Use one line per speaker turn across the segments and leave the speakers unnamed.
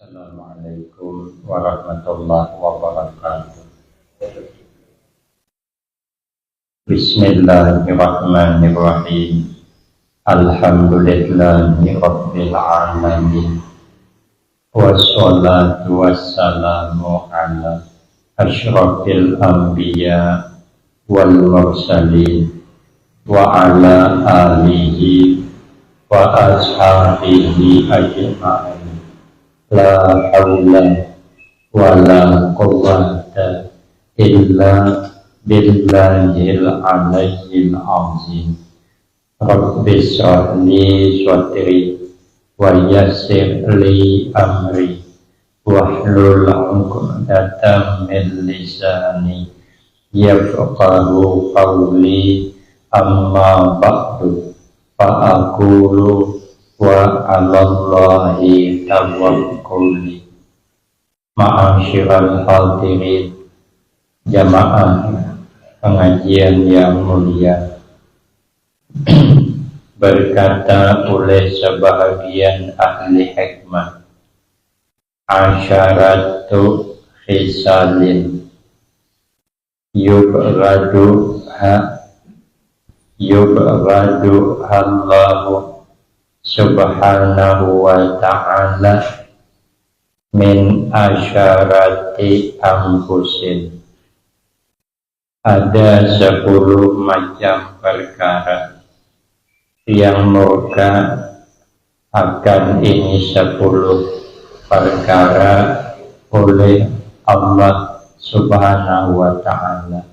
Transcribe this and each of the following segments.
Assalamualaikum warahmatullahi wabarakatuh. Bismillahirrahmanirrahim. Alhamdulillahi rabbil alamin. Wassalatu wassalamu ala asyrafil anbiya wal mursalin wa ala alihi wa ashabihi ajma'in. La hawla wa la quwwata illa billahil aliyyil azim. Rabbi shrah li sadri wa yassir li amri wahlul 'uqdatam min lisani yafqahu qawli. Amma ba'du fa aqulu wa 'alallahi tawakkuli. Ma'asyiral hadirin, jamaah pengajian yang mulia. Berkata oleh sebahagian ahli hikmah, asyaratu khisalin yubghadu Allahu subhanahu wa ta'ala min asyarati anfusin. Ada 10 macam perkara yang murka akan ini 10 perkara oleh Allah subhanahu wa ta'ala.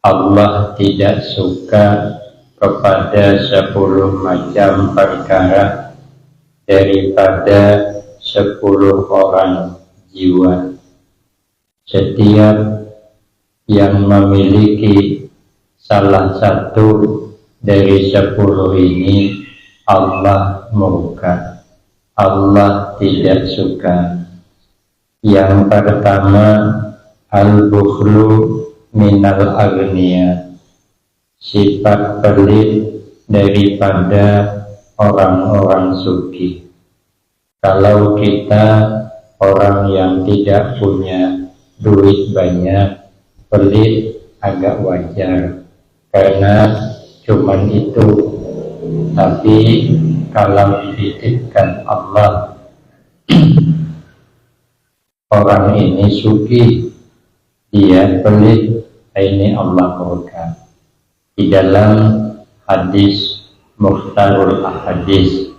Allah tidak suka kepada 10 macam perkara daripada 10 orang jiwa. Setiap yang memiliki salah satu dari 10 ini Allah murka, Allah tidak suka. Yang pertama, al-bukhlu minal agniya, sifat pelit daripada orang-orang sugih. Kalau kita orang yang tidak punya duit banyak, pelit agak wajar karena cuman itu. Tapi kalau dititipkan Allah orang ini sugih, dia pelit, ini Allah murka. Di dalam hadis Mukhtarul Ahadis,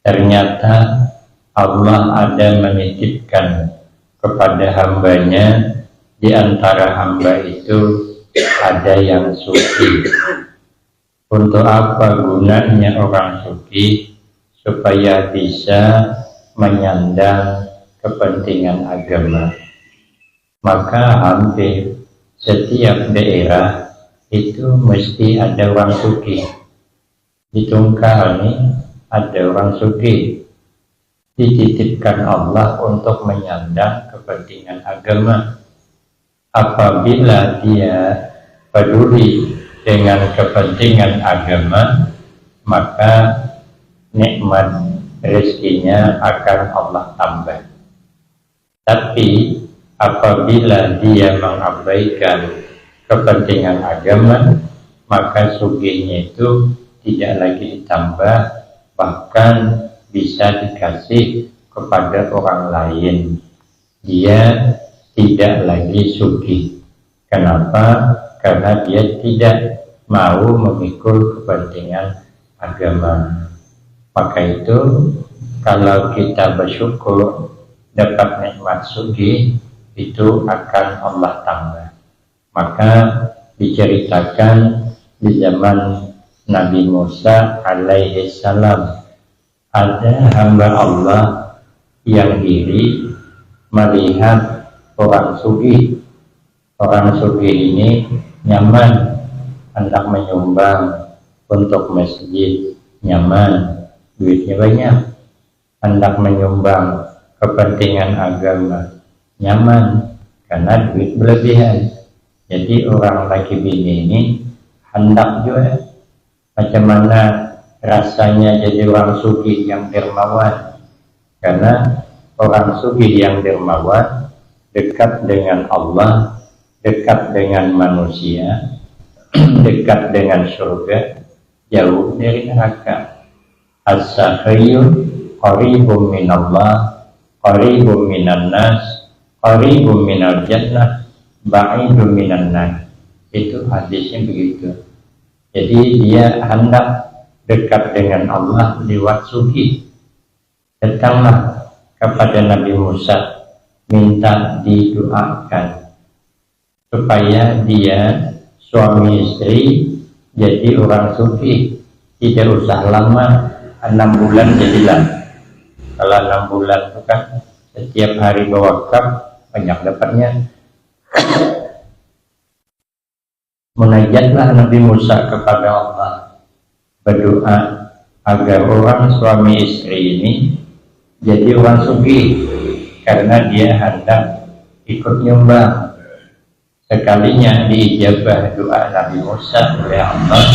ternyata Allah ada menitipkan kepada hambanya, di antara hamba itu ada yang suci. Untuk apa gunanya orang suci? Supaya bisa menyandang kepentingan agama. Maka hampir setiap daerah itu mesti ada orang suci. Di Tungkal ini ada orang suci, dititipkan Allah untuk menyandang kepentingan agama. Apabila dia peduli dengan kepentingan agama, maka nikmat rezekinya akan Allah tambah. Tapi apabila dia mengabaikan kepentingan agama, maka sugihnya itu tidak lagi ditambah, bahkan bisa dikasih kepada orang lain. Dia tidak lagi sugih. Kenapa? Karena dia tidak mau memikul kepentingan agama. Maka itu kalau kita bersyukur dapat nikmat sugih, itu akan Allah tambah. Maka diceritakan di zaman Nabi Musa alaihi salam, ada hamba Allah yang iri melihat orang sugih. Orang sugih ini nyaman, hendak menyumbang untuk masjid, nyaman, duitnya banyak. Hendak menyumbang kepentingan agama, nyaman, karena duit berlebihan. Jadi orang laki bini ini hendak juga macam mana rasanya jadi orang sugih yang dermawan, karena orang sufi yang dermawan, dekat dengan Allah, dekat dengan manusia, dekat dengan surga, jauh dari neraka. As-sakhiyyu qaribun minallah, qaribun minan nas, qaribun minal jannah, ba'idun minan nar. Itu hadisnya begitu. Jadi dia hendak dekat dengan Allah lewat sufi. Datanglah kepada Nabi Musa, minta didoakan supaya dia suami istri jadi orang sufi. Tidak usah lama, 6 bulan jadilah. Kalau 6 bulan itu kan setiap hari berwakaf, banyak dapatnya. Munajatlah Nabi Musa kepada Allah, berdoa agar orang suami istri ini jadi orang sufi, karena dia hendak ikut nyumbang. Sekalinya diijabah doa Nabi Musa oleh Allah,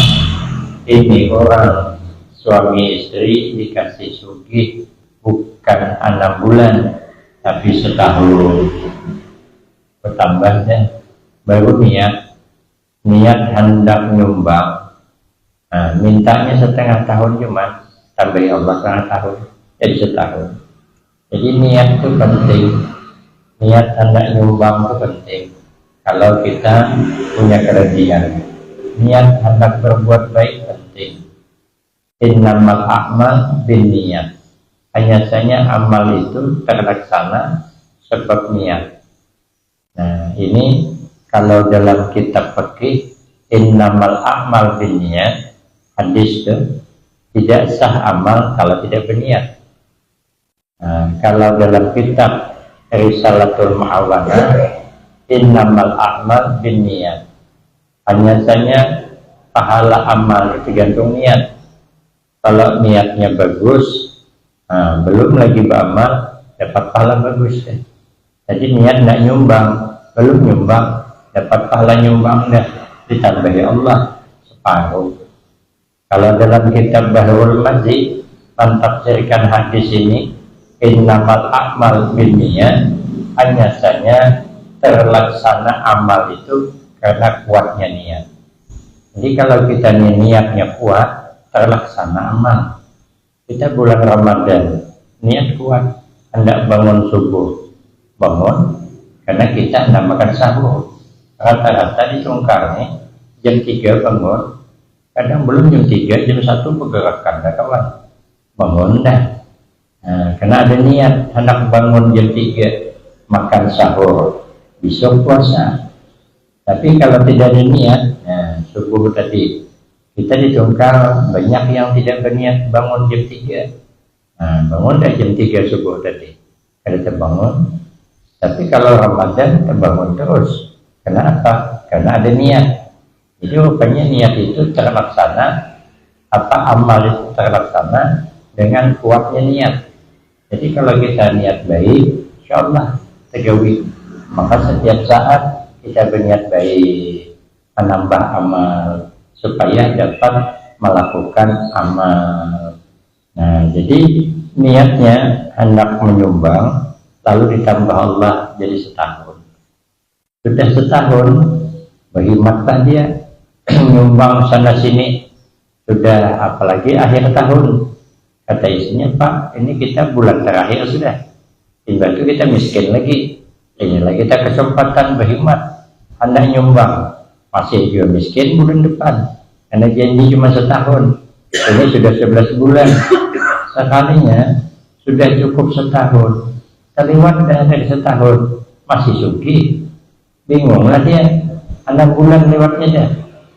ini orang suami istri dikasih sugih bukan 6 bulan tapi setahun. Bertambahnya baru niat hendak nyumbang. Nah, mintanya setengah tahun, cuma tambah Allah setengah tahun jadi setahun. Jadi niat itu penting, niat hendak nyumbang itu penting. Kalau kita punya kelebihan, niat hendak berbuat baik penting. Innamal a'mal binniyat. Hanya saja amal itu terlaksana sebab niat. Nah, ini kalau dalam kitab fikih, innamal a'mal binniyat, hadis itu tidak sah amal kalau tidak berniat. Nah, kalau dalam kitab Risalatul Ma'awanah, innamal a'mal binniyat, hanya saja pahala amal itu gantung niat. Kalau niatnya bagus, belum lagi beramal, dapat pahala bagus ya. Jadi niat tidak nyumbang, belum nyumbang, dapat pahala nyumbang dah, ditambahi Allah separuh. Kalau dalam kitab Bahrul Majid mentafsirkan hadis ini, innamal a'mal binniyat, hanya saja terlaksana amal itu karena kuatnya niat. Jadi kalau kita niatnya kuat, terlaksana amal. Kita bulan Ramadan, niat kuat, hendak bangun subuh, bangun karena kita hendak makan sahur. Rata-rata ditungkar nih, jam 3 bangun, kadang belum jam 3, jam 1 pergerakan, dah kawan. Bangun dah. Nah, karena ada niat hendak bangun jam 3, makan sahur, besok puasa. Tapi kalau tidak ada niat, nah, subuh tadi kita ditungkar banyak yang tidak berniat bangun jam 3. Nah, bangun dah jam 3 subuh tadi, kada terbangun. Tapi kalau Ramadan terbangun terus. Kenapa? Karena ada niat. Jadi rupanya niat itu terlaksana, amal itu terlaksana dengan kuatnya niat. Jadi kalau kita niat baik, insya Allah tegawi. Maka setiap saat kita berniat baik, menambah amal supaya dapat melakukan amal. Nah, jadi niatnya hendak menyumbang, lalu ditambah Allah jadi setahun. Sudah setahun, berhematlah dia menyumbang sana sini. Sudah apalagi akhir tahun, kata istrinya, Pak, ini kita bulan terakhir sudah. Tiba itu kita miskin lagi. Inilah kita kesempatan berhemat, hendak nyumbang. Masih juga miskin bulan depan, karena janji cuma setahun. Ini sudah 11 bulan. Sekalinya sudah cukup setahun, terlewat dari setahun, masih suki. Bingunglah dia, 6 bulan lewatnya dah.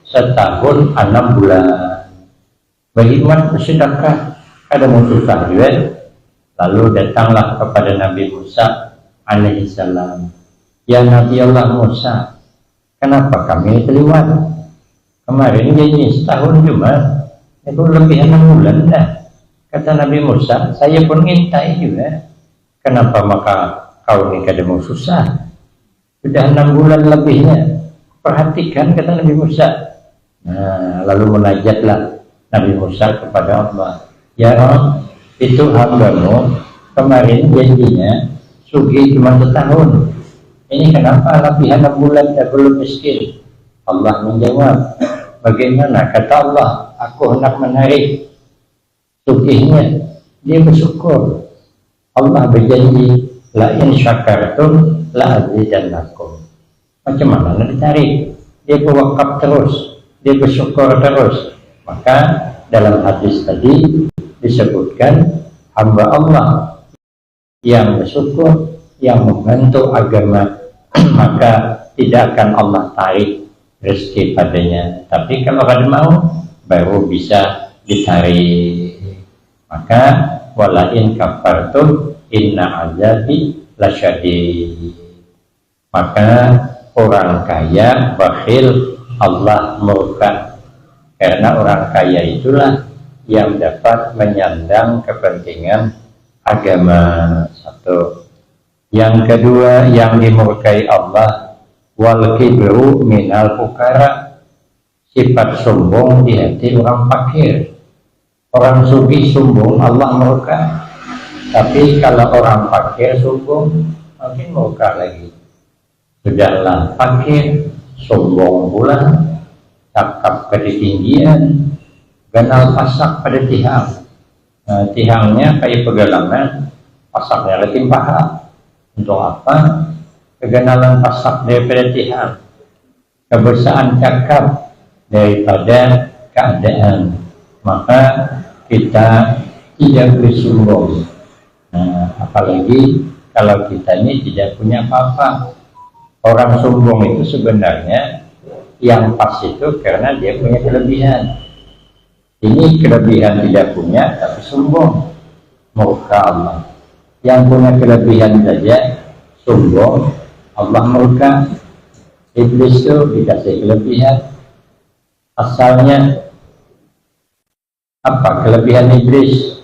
Setahun 6 bulan. Berkhidmat bersedekah, kada mau susah juga. Lalu datanglah kepada Nabi Musa alaihissalam, ya Nabi Allah Musa, kenapa kami terlewat? Kemarin janji setahun cuma, itu lebih 6 bulan dah. Kata Nabi Musa, saya pun ngintai juga. Kenapa maka kau ini kada mau susah? Sudah 6 bulan lebihnya. Perhatikan, kata Nabi Musa. Nah, lalu munajatlah Nabi Musa kepada Allah. Ya Rabb, itu hambamu kemarin janjinya sugih cuma setahun, ini kenapa lebihan 6 bulan dan belum miskin? Allah menjawab, bagaimana? Kata Allah, aku hendak menarik sugihnya, dia bersyukur. Allah berjanji, la in syakartum la azidannakum. Macam mana nak ditarik? Dia berwakaf terus, dia bersyukur terus. Maka dalam hadis tadi disebutkan hamba Allah yang bersyukur, yang membantu agama, maka tidak akan Allah tarik rezeki padanya. Tapi kalau ada mau, baru bisa ditarik. Maka walain kafartum inna azabi lasyadid. Maka orang kaya bakhil Allah murka, karena orang kaya itulah yang dapat menyandang kepentingan agama. Satu. Yang kedua, yang dimurkai Allah, wal kibru minal fukara, sifat sombong di hati orang fakir. Orang sugih sombong Allah murka, tapi kalau orang fakir sombong mungkin murka lagi. Sudahlah fakir sombong pula, cakap ketinggian, ganal pasak pada tihang. Tihangnya kayak pegalangan, pasaknya letih paha. Untuk apa? Keganalan pasak daripada tihang, kebersihan cakap daripada keadaan. Maka kita tidak bersombong. Apalagi kalau kita ini tidak punya apa-apa. Orang sombong itu sebenarnya yang pas itu karena dia punya kelebihan. Ini kelebihan tidak punya tapi sombong, murka Allah. Yang punya kelebihan saja sombong, Allah murka. Iblis itu dikasih kelebihan. Asalnya apa kelebihan iblis?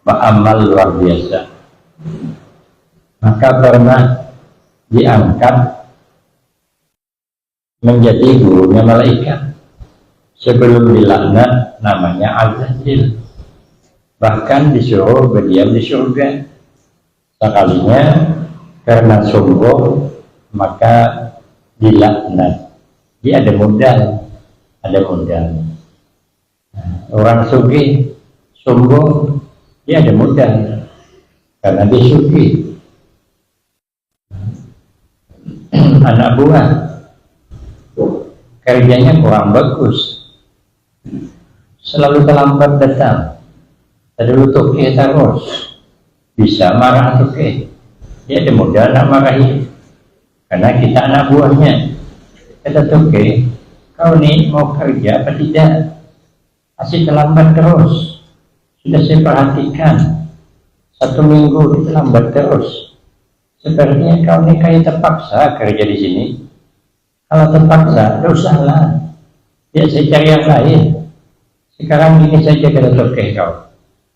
Beramal luar biasa. Maka pernah diangkat menjadi gurunya malaikat. Sebelum dilaknat namanya Al-Zazil. Bahkan disuruh berdiam di surga. Sekalinya karena sombong maka dilaknat. Dia ada modal, ada modal. Orang sugih sombong, dia ada modal karena dia sugih. Anak buah kerjanya kurang bagus, selalu terlambat datang, dulu toke terus, bisa marah toke. Dia ada modal nak marahi karena kita anak buahnya. Kata toke, kau ni mau kerja apa tidak? Masih terlambat terus. Sudah saya perhatikan 1 minggu terlambat terus. Sepertinya kau ni kayak terpaksa kerja di sini. Kalau terpaksa, tidak usahlah. Ya saya cari yang lain. Sekarang ini saja kata toke kau.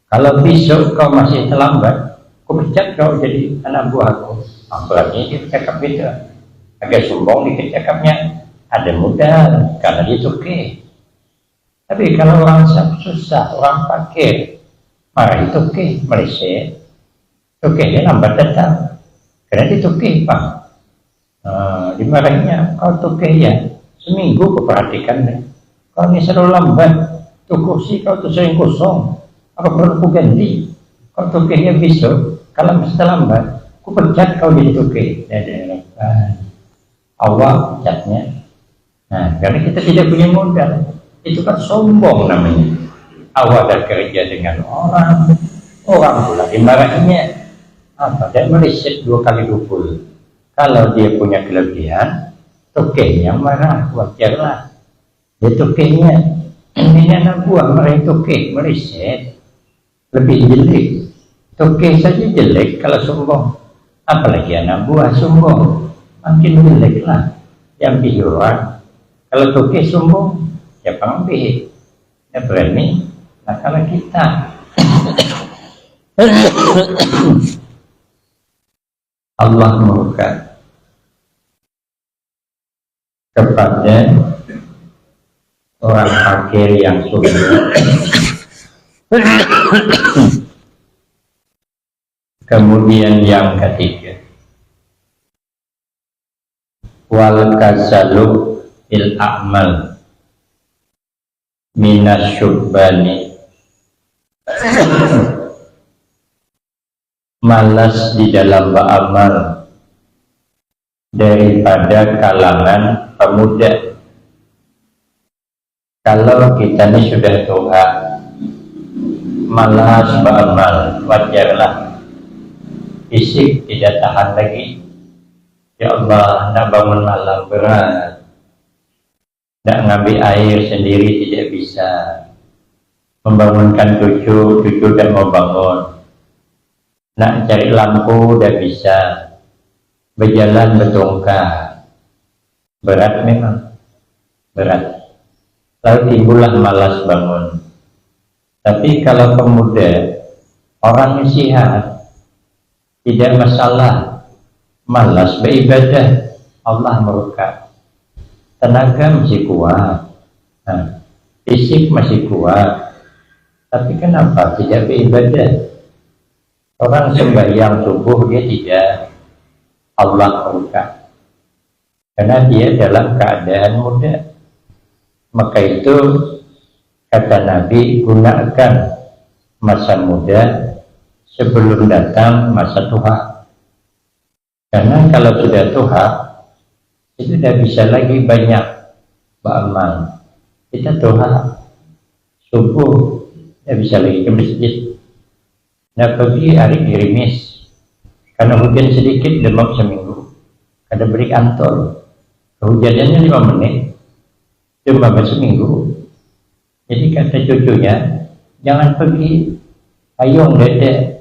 Kalau besok kau masih terlambat, aku pecat kau jadi anak buahku. Apalagi dia cakap itu agak sombong di cakapnya. Ada modal karena dia toke. Tapi kalau orang susah, orang fakir, marah itu oke, Malaysia, oke dia lambat datang, karena dia oke pak, dimarahinya, kau oke ya, seminggu kau perhatikan, kau ini selalu lambat, tuh kursi kau tuh sering kosong, apa perlu ku ganti, kau oke ya besok, kalau masih terlambat, ku pecat kau jadi oke, Allah pecatnya, nah karena kita tidak punya modal. Itu kan sombong namanya. Awal dan kerja dengan orang pula dimarahinya. Apa? Dan meriset 2 kali dukul. Kalau dia punya kelebihan, tokenya marah, wajarlah. Dia tokenya, ini anak buah marahin toke, meriset. Lebih jelek. Toke saja jelek kalau sombong. Apalagi anak buah sombong, makin jelek lah. Yang pijuran. Kalau toke sombong, siapa ngambil? Ya berani. Nah kalau kita Allah murka kepada orang fakir yang sombong, Kemudian yang ketiga, wal kasalu il a'mal minas syubbani, malas di dalam beramal daripada kalangan pemuda. Kalau kita ini sudah tua, malas beramal, wajarlah. Fisik tidak tahan lagi. Ya Allah, nak bangun malam berat. Nak ngambil air sendiri tidak bisa. Membangunkan cucu tidak mau bangun. Nak cari lampu tidak bisa. Berjalan bertongkar. Berat memang. Berat. Lalu timbullah malas bangun. Tapi kalau pemuda, orang yang sehat, tidak masalah, malas beribadah, Allah murka. Tenaga masih kuat, fisik masih kuat, tapi kenapa tidak beribadah? Orang sembahyang subuh dia tidak, Allah murka, karena dia dalam keadaan muda. Maka itu kata Nabi, gunakan masa muda sebelum datang masa tua. Karena kalau sudah tua, itu tidak bisa lagi banyak beramal. Kita tua, subuh tidak bisa lagi ke masjid. Nah, pagi hari gerimis, karena hujan sedikit demam seminggu, ada beri kantor, kehujanannya 5 menit, demam seminggu. Jadi kata cucunya, jangan pergi, ayong dedek.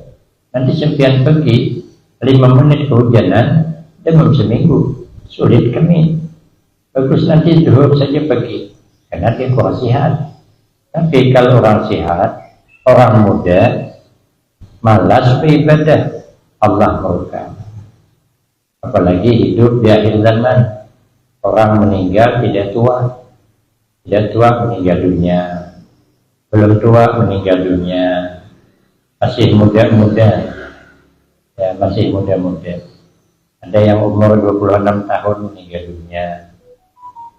Nanti sempian pergi 5 menit kehujanan, demam seminggu, sulit kami. Bagus nanti zuhur saja pergi, karena dia kurang sehat. Tapi kalau orang sehat, orang muda, malas beribadah, Allah murka. Apalagi hidup di akhir zaman, orang meninggal tidak tua. Tidak tua meninggal dunia, belum tua meninggal dunia, masih muda-muda, ya masih muda-muda. Ada yang umur 26 tahun meninggal dunia.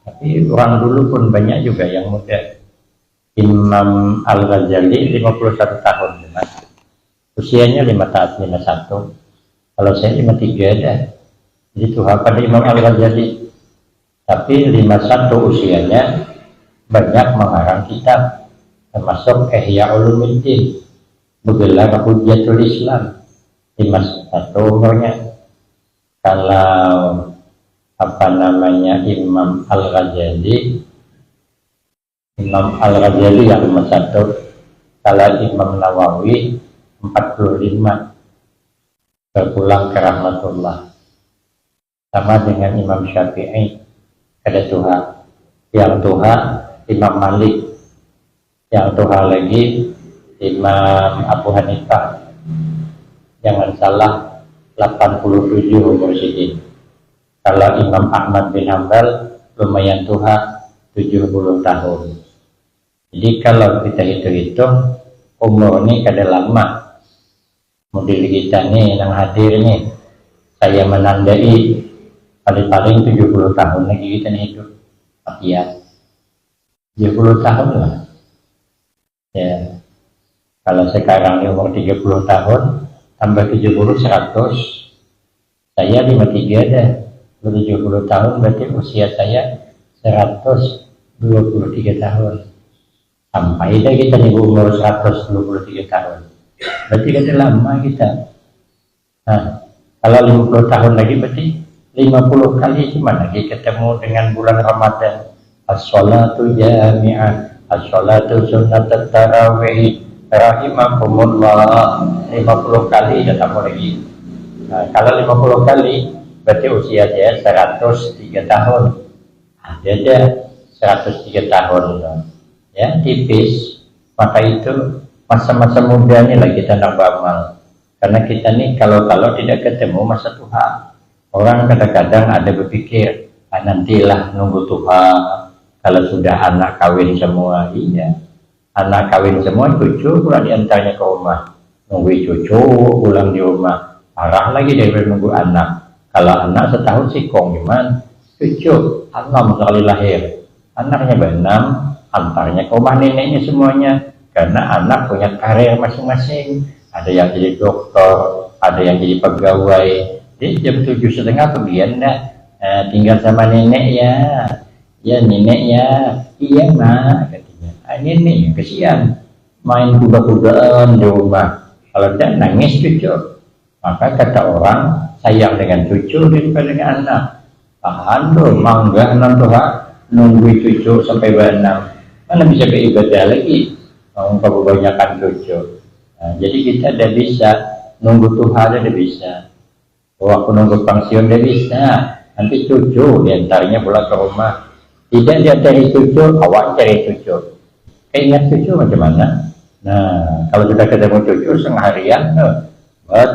Tapi orang dulu pun banyak juga yang muda. Imam Al-Ghazali 51 tahun, teman. Usianya 5 tahun, 51. Kalau saya 53 dah. Jadi tua pada Imam Al-Ghazali. Tapi 51 usianya banyak mengarang kitab, termasuk Ihya Ulumuddin, bergelar Hujjatul Islam, 51 umurnya. Kalau Imam Al-Ghazali yang 51, kalau Imam Nawawi 45, berpulang ke rahmatullah. Sama dengan Imam Syafi'i, ada Tuhan. Yang Tuhan Imam Malik, yang tua lagi Imam Abu Hanifah. Jangan salah, 87 umur sedikit. Kalau Imam Ahmad bin Hanbal lumayan tua, 70 tahun. Jadi kalau kita hitung-hitung, umur ini kada lama. Model kita nih yang hadir nih, saya menandai paling-paling 70 tahun lagi kita hidup. Ya, 70 tahun lah. Ya, kalau sekarang di umur 30 tahun, tambah 70, 100. Saya 53 dah. 70 tahun berarti usia saya 123 tahun. Sampai dah kita nih umur 123 tahun. Berarti kan lama kita. Nah, kalau 50 tahun lagi berarti 50 kali cuma lagi ketemu dengan bulan Ramadan. As-sholatu jami'ah, as-sholatu sunnatut tarawih, rahimakumullah. 50 kali ketemu lagi. Nah, kalau 50 kali berarti usia saya 103 tahun. Ada aja 103 tahun. Ya, tipis. Maka itu masa-masa mudanya lah kita nak beramal. Karena kita nih kalau tidak ketemu masa tua. Orang kadang-kadang ada berpikir, nantilah nunggu tua. Kalau sudah anak kawin semua, iya. Anak kawin semua, cucu pula diantaranya ke rumah. nunggu cucu pulang di rumah, parah lagi daripada nunggu anak. Kalau anak setahun sikong gimana? Cucu 6 kali lahir, anaknya berenam, antarnya ke rumah neneknya semuanya, karena anak punya karir masing-masing. Ada yang jadi dokter, ada yang jadi pegawai. Dia jam 7:30 kemudian tinggal sama nenek ya nenek ya, iya mak katanya. Nenek kesian main kuda-kudaan di rumah, kalau tidak nangis cucu. Maka kata orang sayang dengan cucu daripada dengan anak. Tahan tuh mangga nanti nunggu cucu sampai berenam, mana bisa beribadah lagi mau kebanyakan cucu. Nah, jadi kita tidak bisa nunggu Tuhan, tidak bisa. Waktu nunggu pensiun tidak bisa, nanti cucu diantaranya pulang ke rumah. Tidak dia cari cucu, awak cari cucu. Keingat cucu macam mana? Nah, kalau sudah ketemu cucu seharian,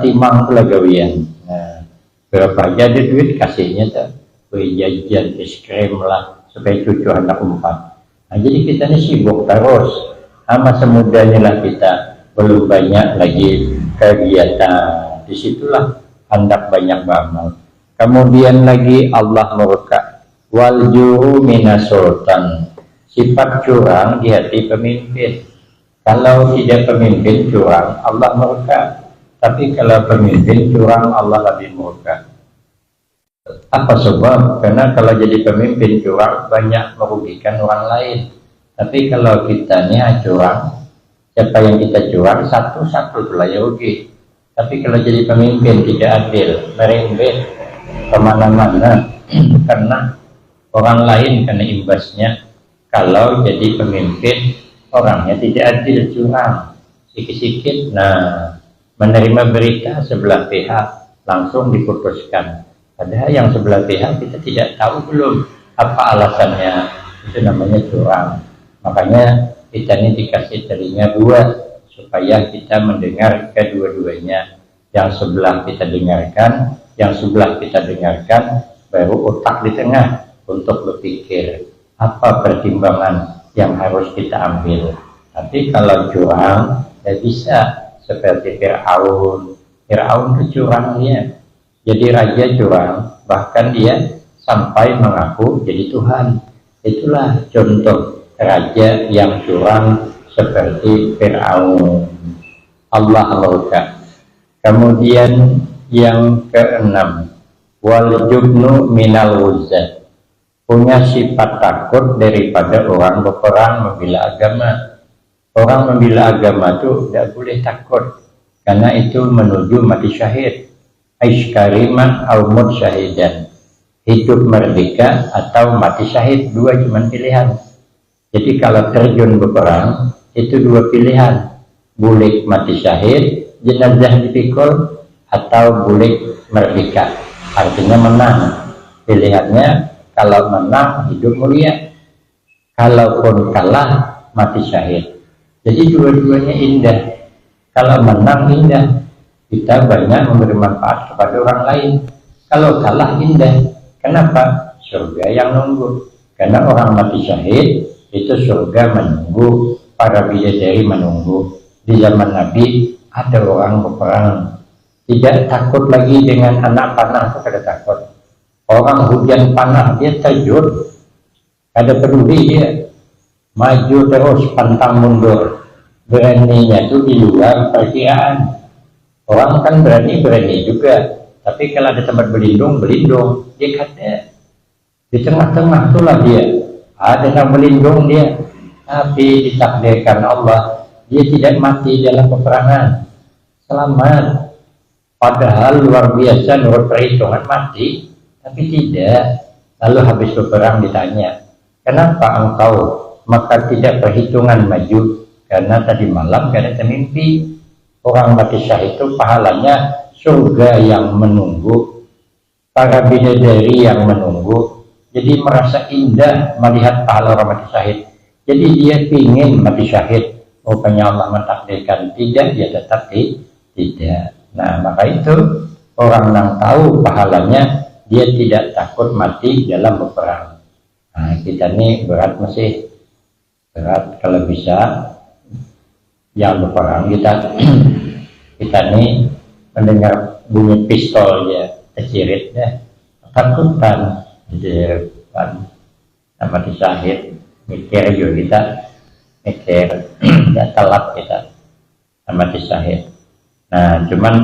timang pula gawian. Nah, berapa aja ada duit kasihnya tuh, jajan es krim lah supaya cucu anak 4. Nah, jadi kita ini sibuk terus. Masa mudanya lah kita belum banyak lagi kegiatan. Disitulah hendak banyak beramal. Kemudian lagi Allah murka. Wal juru minasultan. Sifat curang di hati pemimpin. Kalau tidak pemimpin curang, Allah murka. Tapi kalau pemimpin curang, Allah lebih murka. Apa sebab? Karena kalau jadi pemimpin curang banyak merugikan orang lain. Tapi kalau kita ini curang, siapa yang kita curang satu-satu telah rugi. Tapi kalau jadi pemimpin tidak adil, merembet kemana-mana, karena orang lain kena imbasnya. Kalau jadi pemimpin orangnya tidak adil, curang, sikit-sikit, menerima berita sebelah pihak langsung diputuskan. Padahal yang sebelah pihak kita tidak tahu belum apa alasannya, itu namanya curang. Makanya kita ini dikasih telinga 2 supaya kita mendengar kedua-duanya. Yang sebelah kita dengarkan, yang sebelah kita dengarkan, baru otak di tengah untuk berpikir apa pertimbangan yang harus kita ambil. Tapi kalau curang tidak bisa seperti Fir'aun. Fir'aun itu curang dia. Jadi raja curang, bahkan dia sampai mengaku jadi Tuhan. Itulah contoh raja yang curang seperti Fir'aun. Allah murka. Kemudian yang ke-6, wal jubnu minal wuzzat. Punya sifat takut daripada orang berperang membela agama. Orang membela agama itu tidak boleh takut, karena itu menuju mati syahid. Aish karimah au mut syahidan. Hidup merdeka atau mati syahid, 2 cuma pilihan. Jadi kalau terjun berperang itu 2 pilihan, boleh mati syahid, jenazah dipikul, atau boleh merdeka, artinya menang. Pilihannya kalau menang hidup mulia, kalaupun kalah mati syahid. Jadi dua-duanya indah. Kalau menang indah, kita banyak memberi manfaat kepada orang lain. Kalau kalah indah, kenapa? Surga yang nunggu. Karena orang mati syahid itu surga menunggu, para bidadari menunggu. Di zaman Nabi ada orang berperang, tidak takut lagi dengan anak panah, tidak takut. Orang hujan panah dia terjun, ada peduli dia, maju terus pantang mundur. Beraninya itu di luar perkiraan. Orang kan berani juga, tapi kalau ada tempat berlindung, dia kata di tengah-tengah itulah dia. Ada yang melindung dia, tapi ditakdirkan Allah dia tidak mati dalam peperangan, selamat. Padahal luar biasa menurut perhitungan mati, tapi tidak. Lalu habis berperang ditanya, kenapa engkau? Maka tidak perhitungan maju, karena tadi malam gak ada mimpi. Orang mati syahid itu pahalanya surga yang menunggu, para bidadari yang menunggu. Jadi merasa indah melihat pahala orang mati syahid. Jadi dia ingin mati syahid. Rupanya Allah mentakdirkan tidak, dia tetap tidak. Nah, maka itu orang yang tahu pahalanya, dia tidak takut mati dalam berperang. Nah, kita ini berat, masih berat. Kalau bisa yang berperang kita Kita nih mendengar bunyi pistol ya, tercirit ya, takutan, depan sama disahid, mikir juga kita, mikir ya telap kita sama disahid. Nah, cuman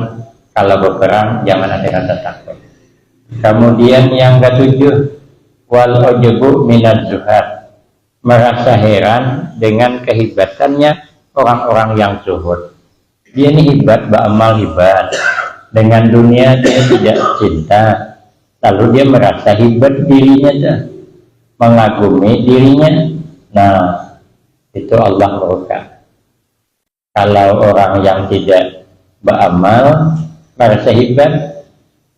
kalau berperang jangan ada rasa takut. Kemudian yang ketujuh, wal ujubu minaz zuhad, merasa heran dengan kehebatannya orang-orang yang zuhud. Dia ini hebat, beramal hebat, dengan dunia dia tidak cinta, lalu dia merasa hebat dirinya dah, mengagumi dirinya. Nah, itu Allah murka. Kalau orang yang tidak beramal merasa hebat,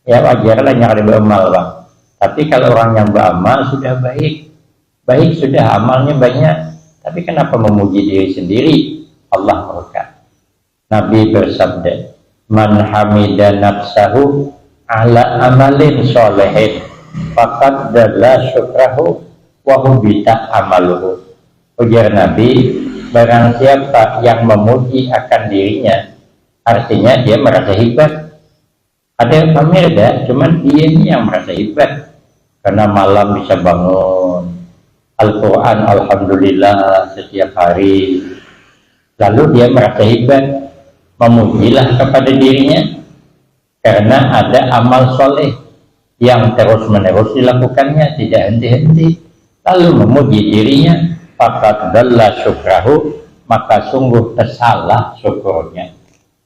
ya wajarlah yang ada beramal, Bang. Tapi kalau orang yang beramal sudah baik, sudah amalnya banyak, tapi kenapa memuji diri sendiri? Allah murka. Nabi bersabda, man hamida nafsahu ala amalin solehin faqad dalla syukrahu wa hubita amaluhu. Ujar Nabi, barang siapa yang memuji akan dirinya, artinya dia merasa hebat. Ada yang pamer dah, cuman dia ini yang merasa hebat karena malam bisa bangun Al-Quran alhamdulillah setiap hari, lalu dia merasa hebat. Memujilah kepada dirinya karena ada amal soleh yang terus menerus dilakukannya, tidak henti-henti, lalu memuji dirinya, faqad dalla syukrahu, maka sungguh tersalah syukurnya.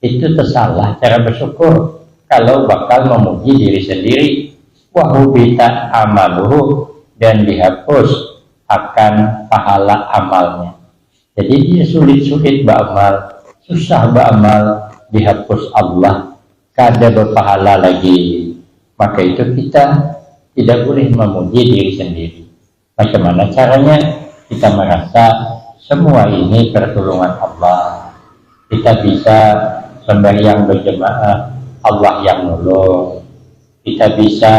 Itu tersalah cara bersyukur kalau bakal memuji diri sendiri. Wa hubita amaluhu, dan dihapus akan pahala amalnya. Jadi dia sulit-sulit beramal, susah beramal, dihapus Allah, kada berpahala lagi. Maka itu kita tidak boleh memuji diri sendiri. Bagaimana caranya? Kita merasa semua ini pertolongan Allah. Kita bisa sembahyang berjemaah, Allah yang nolong. Kita bisa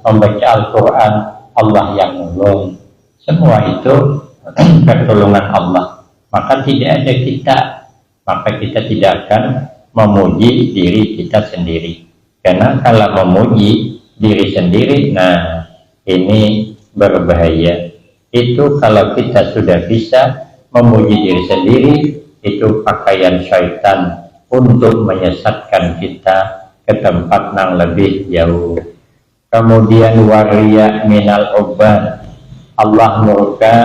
membaca Al-Quran, Allah yang nolong. Semua itu pertolongan Allah. Maka tidak ada kita, maka kita tidak akan memuji diri kita sendiri. Karena kalau memuji diri sendiri, nah ini berbahaya. Itu kalau kita sudah bisa memuji diri sendiri, itu pakaian syaitan untuk menyesatkan kita ke tempat yang lebih jauh. Kemudian waria minal uban, Allah murka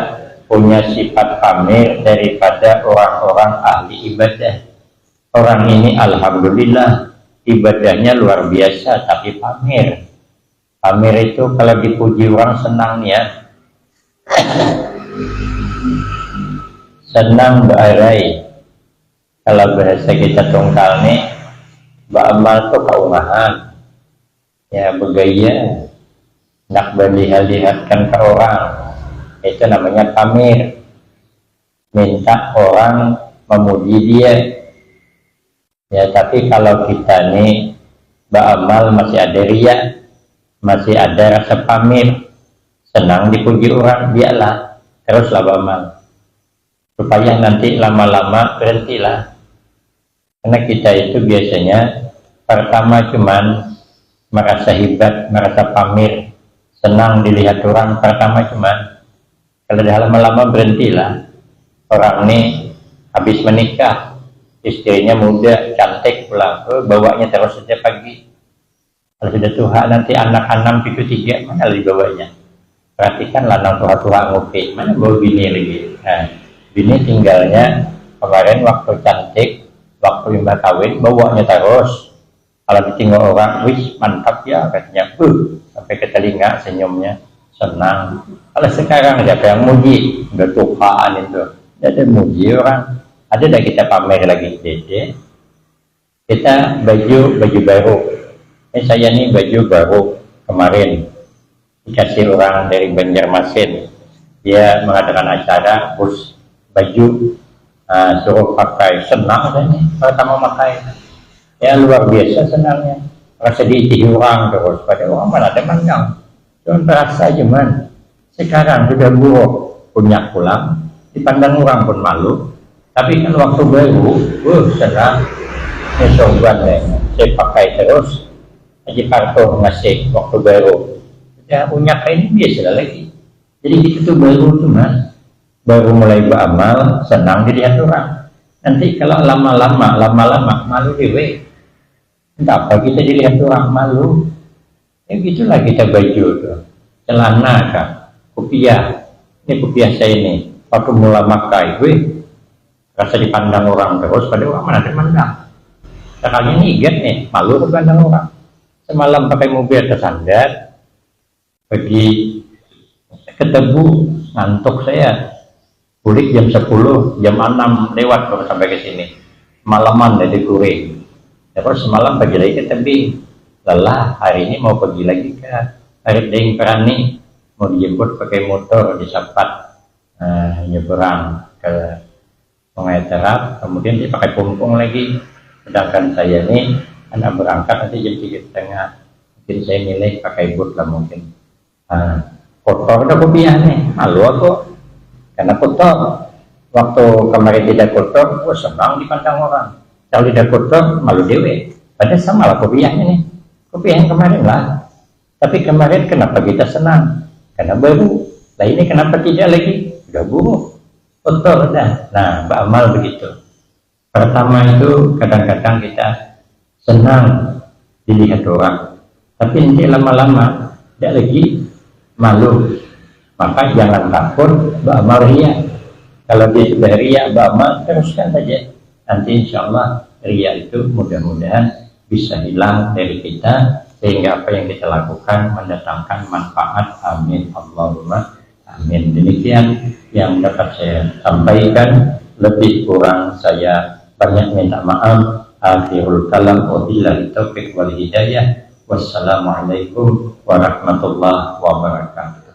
punya sifat pamer daripada orang-orang ahli ibadah. Orang ini alhamdulillah ibadahnya luar biasa, tapi pamer. Pamer itu kalau dipuji orang senang ya, senang berai. Kalau bahasa kita tungkal nih, beramal tuh kaumahan, ya bergaya, nak berlihat-lihatkan ke orang, itu namanya pamer. Minta orang memuji dia. Ya, tapi kalau kita nih beramal masih ada riya, masih ada rasa pamer, senang dipuji orang, biarlah teruslah beramal supaya nanti lama-lama berhentilah. Karena kita itu biasanya pertama cuman merasa hebat, merasa pamer, senang dilihat orang, pertama cuman, kalau dah lama-lama berhentilah. Orang ini habis menikah, istrinya muda, cantik pulang, bawanya terus saja pagi. Kalau sudah tua nanti anak-anak itu 3, mana lagi bawanya? Perhatikan lanang tua-tua ngopi, mana bawa bini lagi. Nah, bini tinggalnya kemarin waktu cantik, waktu lima kawin, bawanya terus. Kalau ditinggal orang, wih mantap ya katanya, sampai ke telinga senyumnya, senang. Kalau sekarang siapa yang muji? Udah tuhaan itu, tidak ada muji orang. Ada dah kita pamer lagi, dede. Kita baju baru. Saya nih baju baru kemarin dikasih orang dari Banjarmasin. Dia mengadakan acara, bus baju, suruh pakai, senang nih pertama pakai. Ya luar biasa senangnya, rasa diitihi orang terus, pada orang mana ada manggang, cuma terasa cuman. Sekarang sudah buruk, punya pulang, dipandang orang pun malu. Tapi kan waktu baru, senang. Nyosongban saya pakai terus aja kartu ngasih waktu baru ya punya ini biasa lagi. Jadi kita tuh baru tuh mas, baru mulai beramal senang dilihat orang. Nanti kalau lama-lama malu dewe. Entah apa kita dilihat orang malu. Ya gitulah kita baju tuh, celana kah, kopiah. Ini kopiah saya ini, waktu mula makai, rasa dipandang orang terus, pada orang mana terpandang. Sekali ini ingat nih, malu dipandang orang. Semalam pakai mobil tersandar, pergi ketemu ngantuk saya, pulik jam 10, jam 6 lewat baru sampai ke sini. Malaman dari Kuring. Terus semalam pagi lagi ke tebing. Lelah, hari ini mau pergi lagi ke Tarik Deng Perani, mau dijemput pakai motor di Sapat, nyeberang ke Sungai Terap, kemudian dia pakai pumpung lagi. Sedangkan saya ini anak berangkat nanti jam 3:30, mungkin saya milih pakai boot lah mungkin. Kotor udah kopiah nih, malu aku karena kotor. Waktu kemarin tidak kotor, senang dipandang orang. Kalau tidak kotor, malu dewe. Padahal sama lah kopiahnya nih. Kopiah yang kemarin lah. Tapi kemarin kenapa kita senang? Karena baru. Nah ini kenapa tidak lagi? Udah buruk. Kotor dah. Nah, beramal begitu. Pertama itu kadang-kadang kita senang dilihat orang. Tapi nanti lama-lama tidak lagi malu. Maka jangan takut beramal ria. Kalau dia sudah ria beramal, teruskan saja. Nanti insya Allah ria itu mudah-mudahan bisa hilang dari kita sehingga apa yang kita lakukan mendatangkan manfaat. Amin Allahumma amin. Demikian yang dapat saya sampaikan, lebih kurang saya banyak minta maaf. Akhirul kalam wabillahi taufiq wal hidayah. Wassalamualaikum warahmatullahi wabarakatuh.